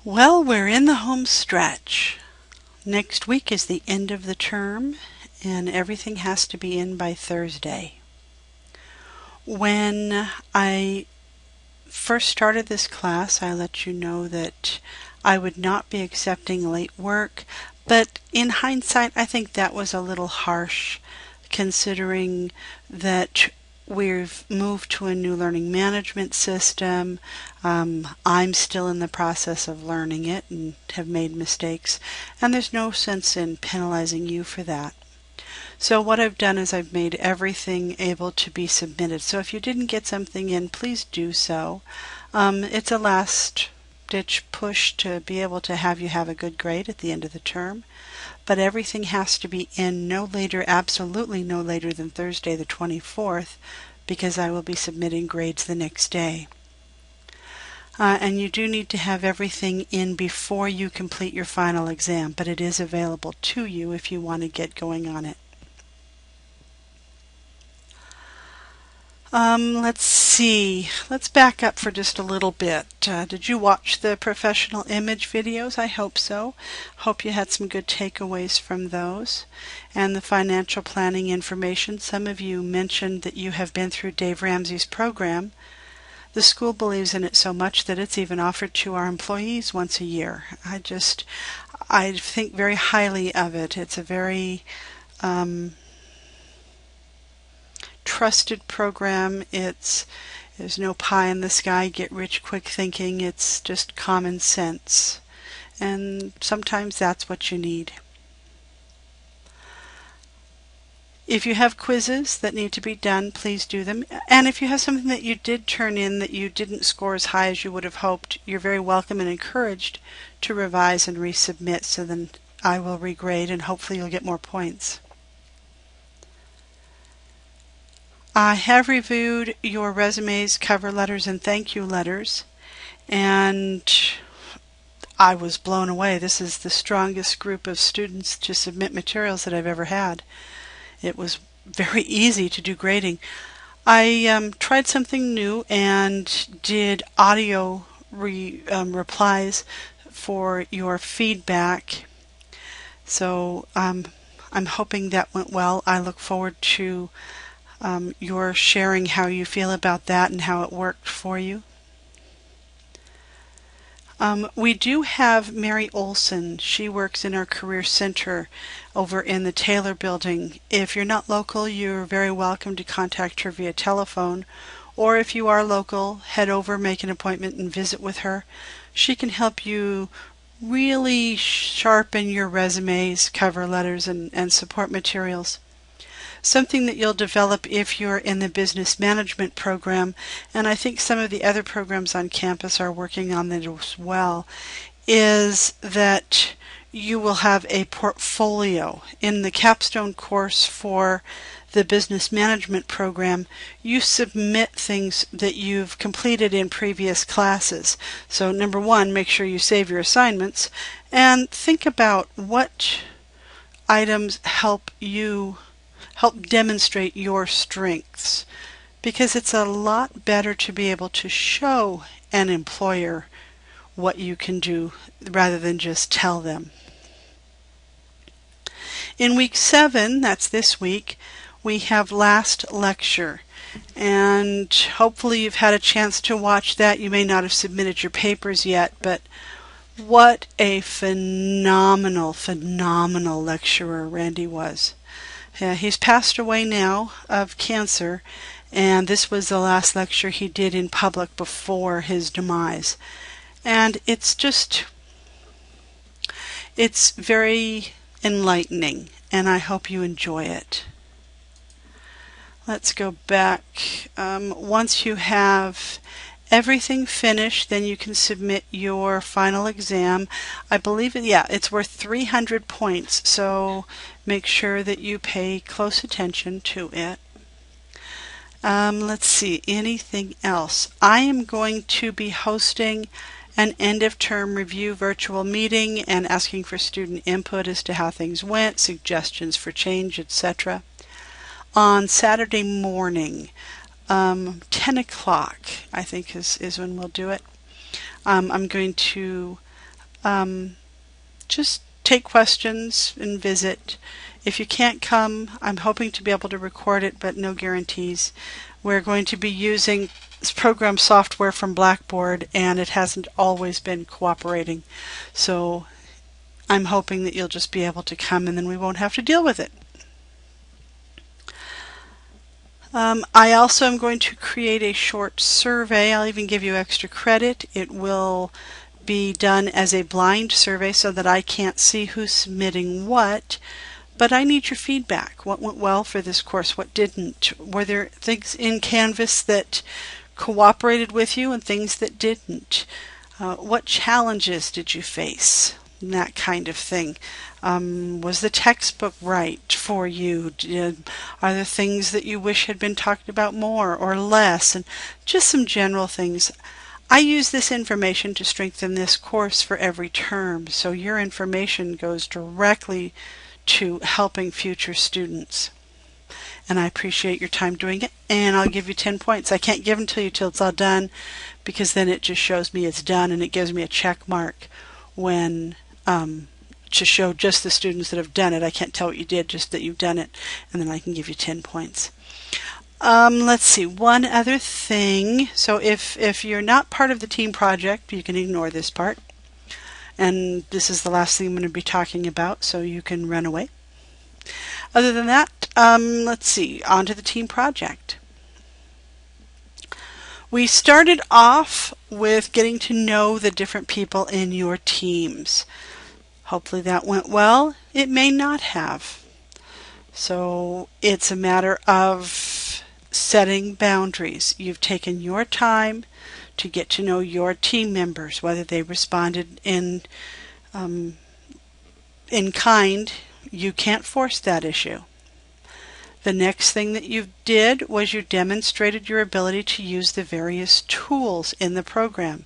Well, we're in the home stretch. Next week is the end of the term, and everything has to be in by Thursday. When I first started this class, I let you know that I would not be accepting late work, but in hindsight, I think that was a little harsh, considering that we've moved to a new learning management system. I'm still in the process of learning it and have made mistakes, and there's no sense in penalizing you for that. So what I've done is I've made everything able to be submitted. So if you didn't get something in, please do so. It's a last ditch push to be able to have you have a good grade at the end of the term. But everything has to be in no later, absolutely no later than Thursday the 24th, because I will be submitting grades the next day. And you do need to have everything in before you complete your final exam, but it is available to you if you want to get going on it. Let's see. Let's back up for just a little bit. Did you watch the professional image videos? I hope so. Hope you had some good takeaways from those. And the financial planning information. Some of you mentioned that you have been through Dave Ramsey's program. The school believes in it so much that it's even offered to our employees once a year. I think very highly of it. It's a very trusted program. There's no pie in the sky, get rich quick thinking. It's just common sense. And sometimes that's what you need. If you have quizzes that need to be done, please do them. And if you have something that you did turn in that you didn't score as high as you would have hoped, you're very welcome and encouraged to revise and resubmit, so then I will regrade and hopefully you'll get more points. I have reviewed your resumes, cover letters, and thank you letters, and I was blown away. This is the strongest group of students to submit materials that I've ever had. It was very easy to do grading. I tried something new and did audio replies for your feedback. So I'm hoping that went well. I look forward to your sharing how you feel about that and how it worked for you. We do have Mary Olson. She works in our Career Center over in the Taylor Building. If you're not local, you're very welcome to contact her via telephone, or if you are local, head over, make an appointment, and visit with her. She can help you really sharpen your resumes, cover letters, and support materials. Something that you'll develop if you're in the business management program, and I think some of the other programs on campus are working on that as well, is that you will have a portfolio. In the capstone course for the business management program, you submit things that you've completed in previous classes. So number one, make sure you save your assignments and think about what items help demonstrate your strengths, because it's a lot better to be able to show an employer what you can do rather than just tell them. In week 7, that's this week, we have last lecture, and hopefully you've had a chance to watch that. You may not have submitted your papers yet, but what a phenomenal lecturer Randy was. He's passed away now of cancer, and this was the last lecture he did in public before his demise. And it's very enlightening, and I hope you enjoy it. Let's go back. Once you have everything finished, then you can submit your final exam. I believe it's worth 300 points, so make sure that you pay close attention to it. Let's see, anything else? I am going to be hosting an end-of-term review virtual meeting and asking for student input as to how things went, suggestions for change, etc. on Saturday morning. 10 o'clock, I think, is when we'll do it. I'm going to just take questions and visit. If you can't come, I'm hoping to be able to record it, but no guarantees. We're going to be using this program software from Blackboard, and it hasn't always been cooperating. So I'm hoping that you'll just be able to come, and then we won't have to deal with it. I also am going to create a short survey. I'll even give you extra credit. It will be done as a blind survey so that I can't see who's submitting what, but I need your feedback. What went well for this course? What didn't? Were there things in Canvas that cooperated with you and things that didn't? What challenges did you face? And that kind of thing. Was the textbook right for you? Are there things that you wish had been talked about more or less? And just some general things. I use this information to strengthen this course for every term, so your information goes directly to helping future students. And I appreciate your time doing it, and I'll give you 10 points. I can't give them to you till it's all done, because then it just shows me it's done, and it gives me a check mark when to show just the students that have done it. I can't tell what you did, just that you've done it, and then I can give you 10 points. Let's see, one other thing. So if you're not part of the team project, you can ignore this part. And this is the last thing I'm going to be talking about, so you can run away. Other than that, let's see, on to the team project. We started off with getting to know the different people in your teams. Hopefully that went well. It may not have. So it's a matter of setting boundaries. You've taken your time to get to know your team members, whether they responded in kind. You can't force that issue. The next thing that you did was you demonstrated your ability to use the various tools in the program.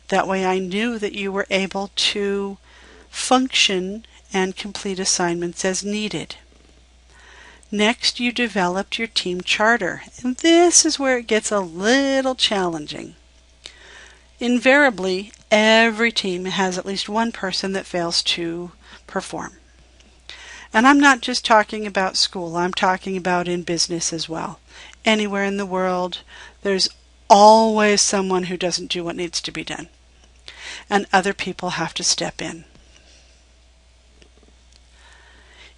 That way I knew that you were able to function and complete assignments as needed. Next, you developed your team charter, and this is where it gets a little challenging. Invariably, every team has at least one person that fails to perform. And I'm not just talking about school, I'm talking about in business as well. Anywhere in the world, there's always someone who doesn't do what needs to be done. And other people have to step in.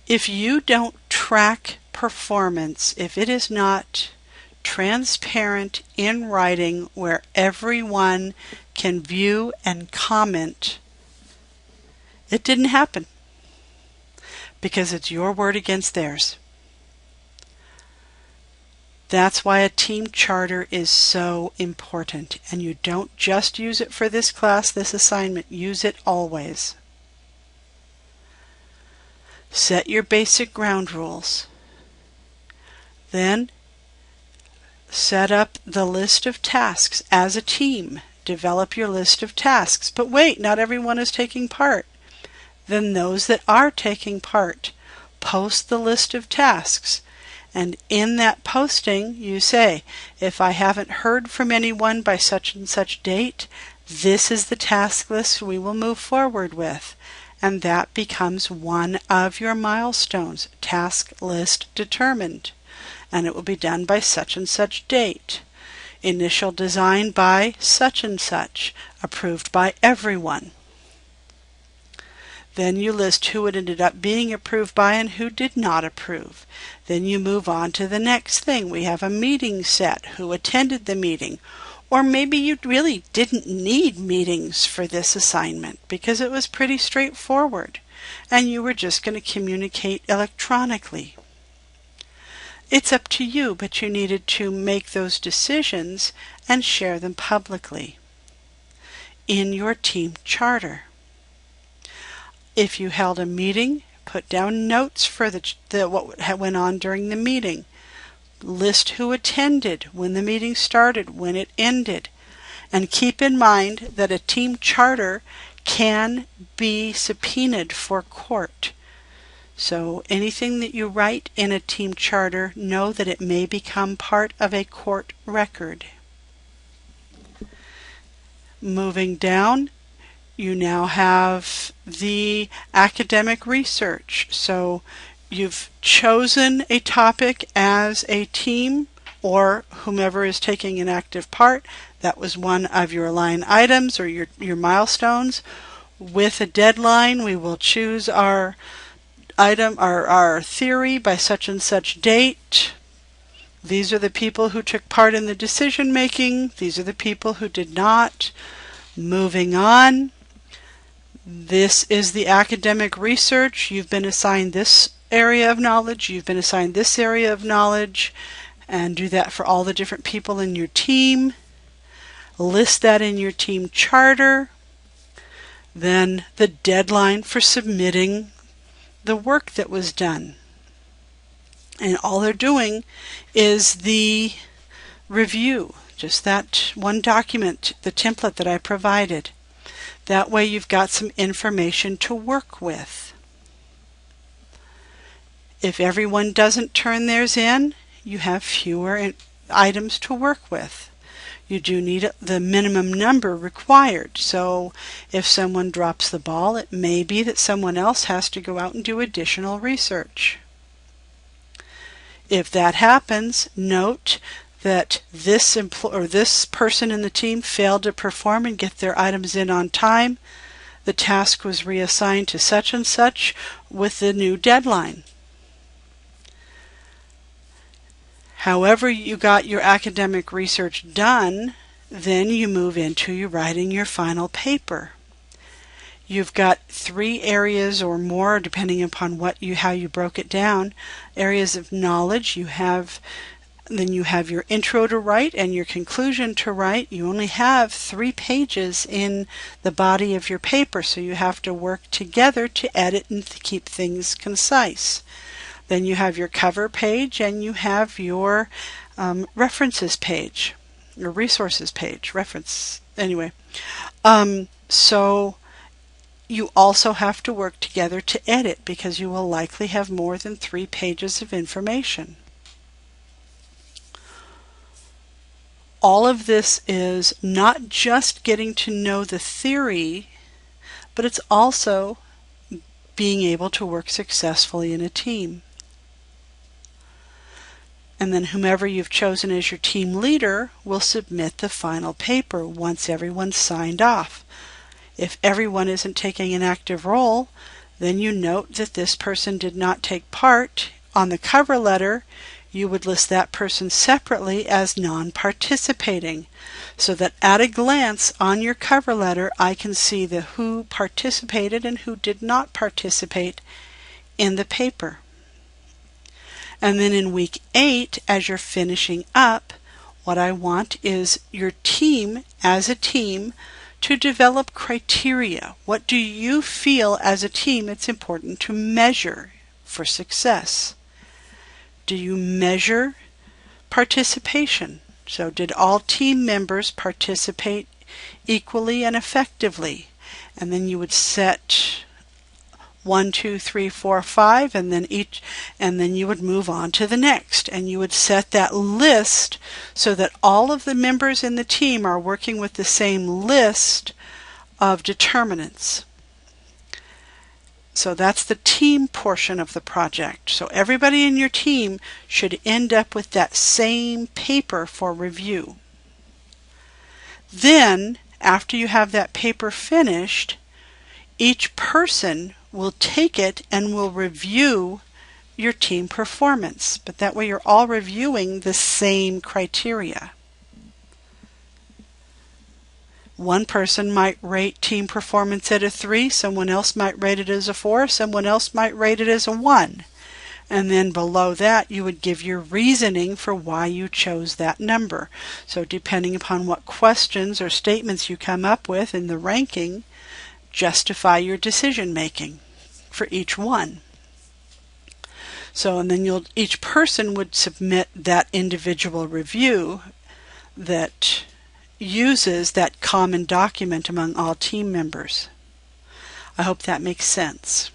If you don't track performance, if it is not transparent in writing where everyone can view and comment, it didn't happen. Because it's your word against theirs. That's why a team charter is so important. And you don't just use it for this class, this assignment. Use it always. Set your basic ground rules. Then set up the list of tasks as a team. Develop your list of tasks. But wait, not everyone is taking part. Then those that are taking part, post the list of tasks. And in that posting, you say, if I haven't heard from anyone by such and such date, this is the task list we will move forward with. And that becomes one of your milestones, task list determined. And it will be done by such and such date. Initial design by such and such, approved by everyone. Then you list who it ended up being approved by and who did not approve. Then you move on to the next thing. We have a meeting set. Who attended the meeting? Or maybe you really didn't need meetings for this assignment because it was pretty straightforward and you were just going to communicate electronically. It's up to you, but you needed to make those decisions and share them publicly in your team charter. If you held a meeting, put down notes for what went on during the meeting. List who attended, when the meeting started, when it ended. And keep in mind that a team charter can be subpoenaed for court. So anything that you write in a team charter, know that it may become part of a court record. Moving down, You now have the academic research. So you've chosen a topic as a team or whomever is taking an active part. That was one of your line items or your milestones. With a deadline, we will choose our item, our theory by such and such date. These are the people who took part in the decision making. These are the people who did not. Moving on. This is the academic research. You've been assigned this area of knowledge. You've been assigned this area of knowledge. And do that for all the different people in your team. List that in your team charter. Then the deadline for submitting the work that was done. And all they're doing is the review, just that one document, the template that I provided. That way you've got some information to work with. If everyone doesn't turn theirs in, you have fewer items to work with. You do need the minimum number required. So if someone drops the ball, it may be that someone else has to go out and do additional research. If that happens, note that this person in the team failed to perform and get their items in on time. The task was reassigned to such and such with the new deadline. However you got your academic research done, then you move into you writing your final paper. You've got 3 areas or more, depending upon how you broke it down, areas of knowledge. Then you have your intro to write and your conclusion to write. You only have 3 pages in the body of your paper, so you have to work together to edit and to keep things concise. Then you have your cover page and you have your references page, your resources page, so you also have to work together to edit because you will likely have more than 3 pages of information. All of this is not just getting to know the theory, but it's also being able to work successfully in a team. And then whomever you've chosen as your team leader will submit the final paper once everyone's signed off. If everyone isn't taking an active role, then you note that this person did not take part. On the cover letter, you would list that person separately as non-participating, so that at a glance on your cover letter, I can see who participated and who did not participate in the paper. And then in week 8, as you're finishing up, what I want is your team, as a team, to develop criteria. What do you feel as a team it's important to measure for success? Do you measure participation? So did all team members participate equally and effectively? And then you would set 1, 2, 3, 4, 5, and then you would move on to the next, and you would set that list so that all of the members in the team are working with the same list of determinants. So that's the team portion of the project. So everybody in your team should end up with that same paper for review. Then, after you have that paper finished, each person will take it and will review your team performance. But that way you're all reviewing the same criteria. One person might rate team performance at a 3, someone else might rate it as a 4, someone else might rate it as a 1. And then below that you would give your reasoning for why you chose that number. So depending upon what questions or statements you come up with in the ranking, justify your decision making for each one. So, and then each person would submit that individual review that uses that common document among all team members. I hope that makes sense.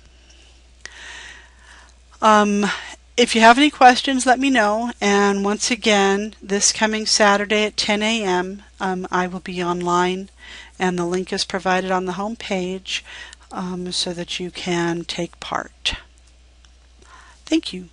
If you have any questions, let me know. And once again, this coming Saturday at 10 a.m., I will be online and the link is provided on the home page so that you can take part. Thank you.